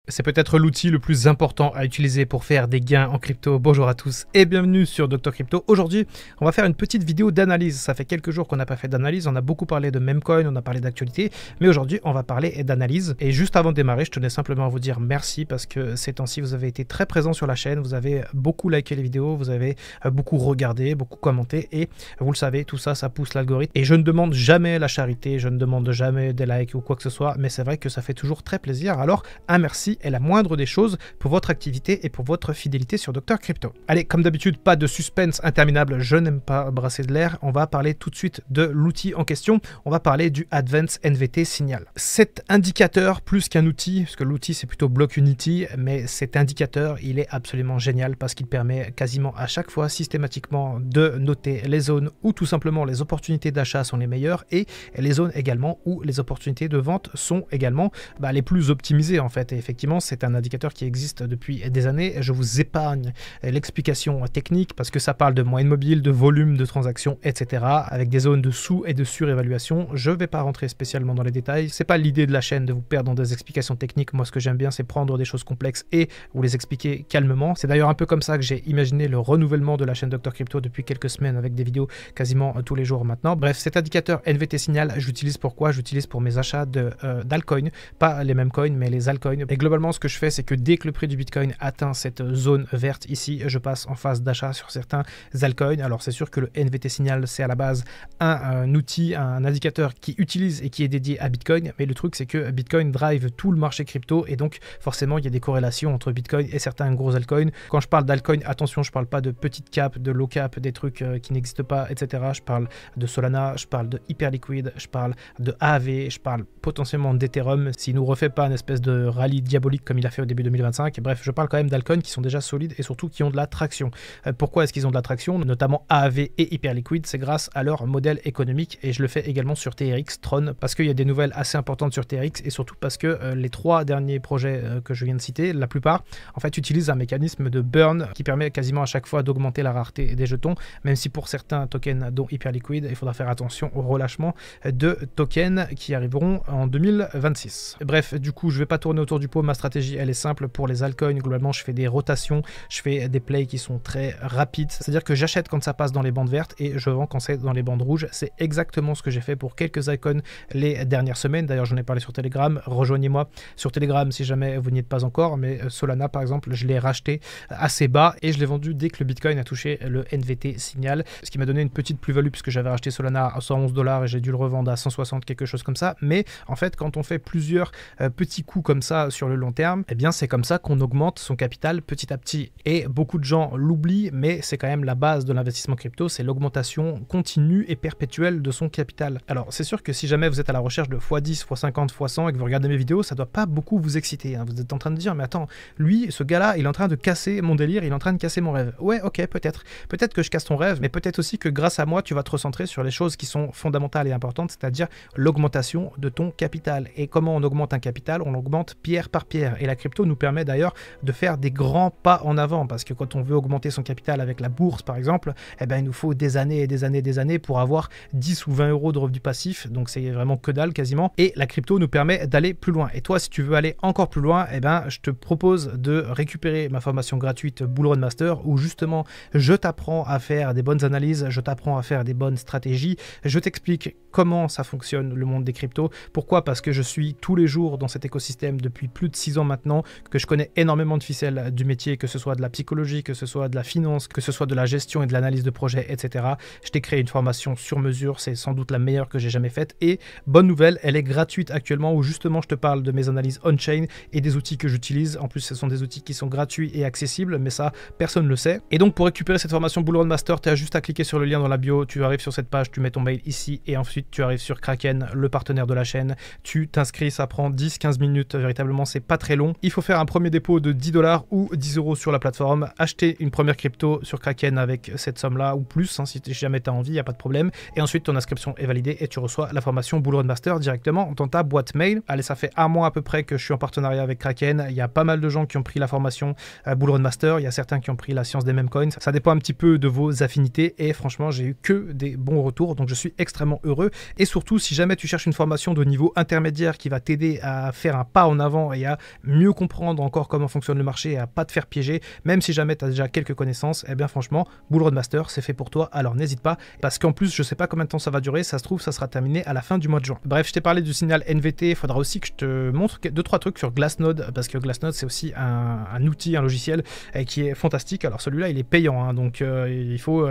C'est peut-être l'outil le plus important à utiliser pour faire des gains en crypto. Bonjour à tous et bienvenue sur Dr Crypto. Aujourd'hui, on va faire une petite vidéo d'analyse. Ça fait quelques jours qu'on n'a pas fait d'analyse. On a beaucoup parlé de memecoin, on a parlé d'actualité. Mais aujourd'hui, on va parler d'analyse. Et juste avant de démarrer, je tenais simplement à vous dire merci parce que ces temps-ci, vous avez été très présents sur la chaîne. Vous avez beaucoup liké les vidéos, vous avez beaucoup regardé, beaucoup commenté. Et vous le savez, tout ça, ça pousse l'algorithme. Et je ne demande jamais la charité, je ne demande jamais des likes ou quoi que ce soit. Mais c'est vrai que ça fait toujours très plaisir. Alors, un merci est la moindre des choses pour votre activité et pour votre fidélité sur Dr Crypto. Allez, comme d'habitude, pas de suspense interminable, je n'aime pas brasser de l'air. On va parler tout de suite de l'outil en question. On va parler du Advanced NVT Signal. Cet indicateur, plus qu'un outil, parce que l'outil c'est plutôt Block Unity, mais cet indicateur, il est absolument génial parce qu'il permet quasiment à chaque fois, systématiquement, de noter les zones où tout simplement les opportunités d'achat sont les meilleures et les zones également où les opportunités de vente sont également les plus optimisées en fait. Et effectivement, c'est un indicateur qui existe depuis des années. Je vous épargne l'explication technique parce que ça parle de moyenne mobile, de volume de transactions, etc. avec des zones de sous- et de surévaluation. Je ne vais pas rentrer spécialement dans les détails. C'est pas l'idée de la chaîne de vous perdre dans des explications techniques. Moi, ce que j'aime bien, c'est prendre des choses complexes et vous les expliquer calmement. C'est d'ailleurs un peu comme ça que j'ai imaginé le renouvellement de la chaîne Dr Crypto depuis quelques semaines avec des vidéos quasiment tous les jours maintenant. Bref, cet indicateur NVT Signal, j'utilise pourquoi? J'utilise pour mes achats d'altcoins, pas les mêmes coins, mais les altcoins. Et globalement, ce que je fais, c'est que dès que le prix du Bitcoin atteint cette zone verte ici, je passe en phase d'achat sur certains altcoins. Alors c'est sûr que le NVT Signal, c'est à la base un outil, un indicateur qui utilise et qui est dédié à Bitcoin. Mais le truc, c'est que Bitcoin drive tout le marché crypto et donc forcément, il y a des corrélations entre Bitcoin et certains gros altcoins. Quand je parle d'altcoin, attention, je parle pas de petite cap, de low cap, des trucs qui n'existent pas, etc. Je parle de Solana, je parle de Hyperliquid, je parle de AAV, je parle potentiellement d'Ethereum. S'il nous refait pas une espèce de rallye diabolique comme il a fait au début 2025. Et bref, je parle quand même d'altcoins qui sont déjà solides et surtout qui ont de la traction. Pourquoi est-ce qu'ils ont de la traction? Notamment AAV et Hyperliquid, c'est grâce à leur modèle économique et je le fais également sur TRX, Tron, parce qu'il y a des nouvelles assez importantes sur TRX et surtout parce que les trois derniers projets que je viens de citer, la plupart, en fait, utilisent un mécanisme de burn qui permet quasiment à chaque fois d'augmenter la rareté des jetons, même si pour certains tokens, dont Hyperliquid, il faudra faire attention au relâchement de tokens qui arriveront en 2026. Bref, du coup, je ne vais pas tourner autour du pot, ma stratégie elle est simple pour les altcoins. Globalement, je fais des rotations, je fais des plays qui sont très rapides, c'est-à-dire que j'achète quand ça passe dans les bandes vertes et je vends quand c'est dans les bandes rouges. C'est exactement ce que j'ai fait pour quelques altcoins les dernières semaines. D'ailleurs, j'en ai parlé sur Telegram. Rejoignez-moi sur Telegram si jamais vous n'y êtes pas encore. Mais Solana, par exemple, je l'ai racheté assez bas et je l'ai vendu dès que le Bitcoin a touché le NVT Signal, ce qui m'a donné une petite plus-value puisque j'avais racheté Solana à 111 $ et j'ai dû le revendre à 160, quelque chose comme ça. Mais en fait, quand on fait plusieurs petits coups comme ça sur le long terme, eh bien c'est comme ça qu'on augmente son capital petit à petit. Et beaucoup de gens l'oublient, mais c'est quand même la base de l'investissement crypto, c'est l'augmentation continue et perpétuelle de son capital. Alors c'est sûr que si jamais vous êtes à la recherche de x10, x50, x100 et que vous regardez mes vidéos, ça doit pas beaucoup vous exciter, hein. Vous êtes en train de dire, mais attends, lui, ce gars-là, il est en train de casser mon délire, il est en train de casser mon rêve. Ouais, ok, peut-être. Peut-être que je casse ton rêve, mais peut-être aussi que grâce à moi, tu vas te recentrer sur les choses qui sont fondamentales et importantes, c'est-à-dire l'augmentation de ton capital. Et comment on augmente un capital? On l'augmente pierre par pierre. Et la crypto nous permet d'ailleurs de faire des grands pas en avant parce que quand on veut augmenter son capital avec la bourse par exemple, eh ben, il nous faut des années et des années pour avoir 10 ou 20 euros de revenus passifs, donc c'est vraiment que dalle quasiment. Et la crypto nous permet d'aller plus loin. Et toi, si tu veux aller encore plus loin, eh ben, je te propose de récupérer ma formation gratuite Bull Run Master où justement je t'apprends à faire des bonnes analyses, je t'apprends à faire des bonnes stratégies, je t'explique comment ça fonctionne le monde des cryptos. Pourquoi? Parce que je suis tous les jours dans cet écosystème depuis plus de 6 ans maintenant, que je connais énormément de ficelles du métier, que ce soit de la psychologie, que ce soit de la finance, que ce soit de la gestion et de l'analyse de projet, etc. Je t'ai créé une formation sur mesure, c'est sans doute la meilleure que j'ai jamais faite et bonne nouvelle, elle est gratuite actuellement où justement je te parle de mes analyses on-chain et des outils que j'utilise. En plus, ce sont des outils qui sont gratuits et accessibles, mais ça, personne ne le sait. Et donc, pour récupérer cette formation Bull Run Master, tu as juste à cliquer sur le lien dans la bio, tu arrives sur cette page, tu mets ton mail ici et ensuite tu arrives sur Kraken, le partenaire de la chaîne, tu t'inscris, ça prend 10-15 minutes, véritablement c'est pas très long. Il faut faire un premier dépôt de 10 $ ou 10 € sur la plateforme, acheter une première crypto sur Kraken avec cette somme là ou plus, hein, si jamais tu as envie, il n'y a pas de problème. Et ensuite ton inscription est validée et tu reçois la formation Bull Run Master directement dans ta boîte mail. Allez, ça fait un mois à peu près que je suis en partenariat avec Kraken, il y a pas mal de gens qui ont pris la formation Bull Run Master, il y a certains qui ont pris la science des memecoins, ça dépend un petit peu de vos affinités et franchement j'ai eu que des bons retours, donc je suis extrêmement heureux. Et surtout, si jamais tu cherches une formation de niveau intermédiaire qui va t'aider à faire un pas en avant et à mieux comprendre encore comment fonctionne le marché et à pas te faire piéger, même si jamais tu as déjà quelques connaissances, eh bien franchement, Bull Run Master, c'est fait pour toi, alors n'hésite pas, parce qu'en plus, je sais pas combien de temps ça va durer, ça se trouve, ça sera terminé à la fin du mois de juin. Bref, je t'ai parlé du signal NVT, il faudra aussi que je te montre 2-3 trucs sur Glassnode, parce que Glassnode, c'est aussi un outil, un logiciel qui est fantastique. Alors celui-là, il est payant, hein, donc il faut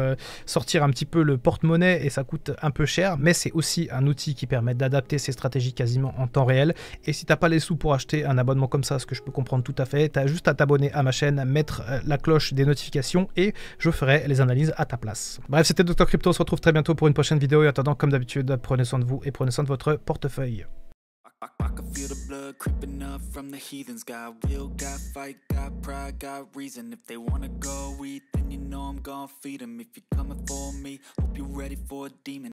sortir un petit peu le porte-monnaie et ça coûte un peu cher, mais c'est aussi un outil qui permet d'adapter ses stratégies quasiment en temps réel. Et si t'as pas les sous pour acheter un abonnement comme ça, ce que je peux comprendre tout à fait, t'as juste à t'abonner à ma chaîne, mettre la cloche des notifications et je ferai les analyses à ta place. Bref, c'était Dr Crypto, on se retrouve très bientôt pour une prochaine vidéo et en attendant, comme d'habitude, prenez soin de vous et prenez soin de votre portefeuille. I can feel the blood creeping up from the heathens. Got will, got fight, got pride, got reason. If they wanna go eat, then you know I'm gon' feed them. If you're coming for me, hope you're ready for a demon.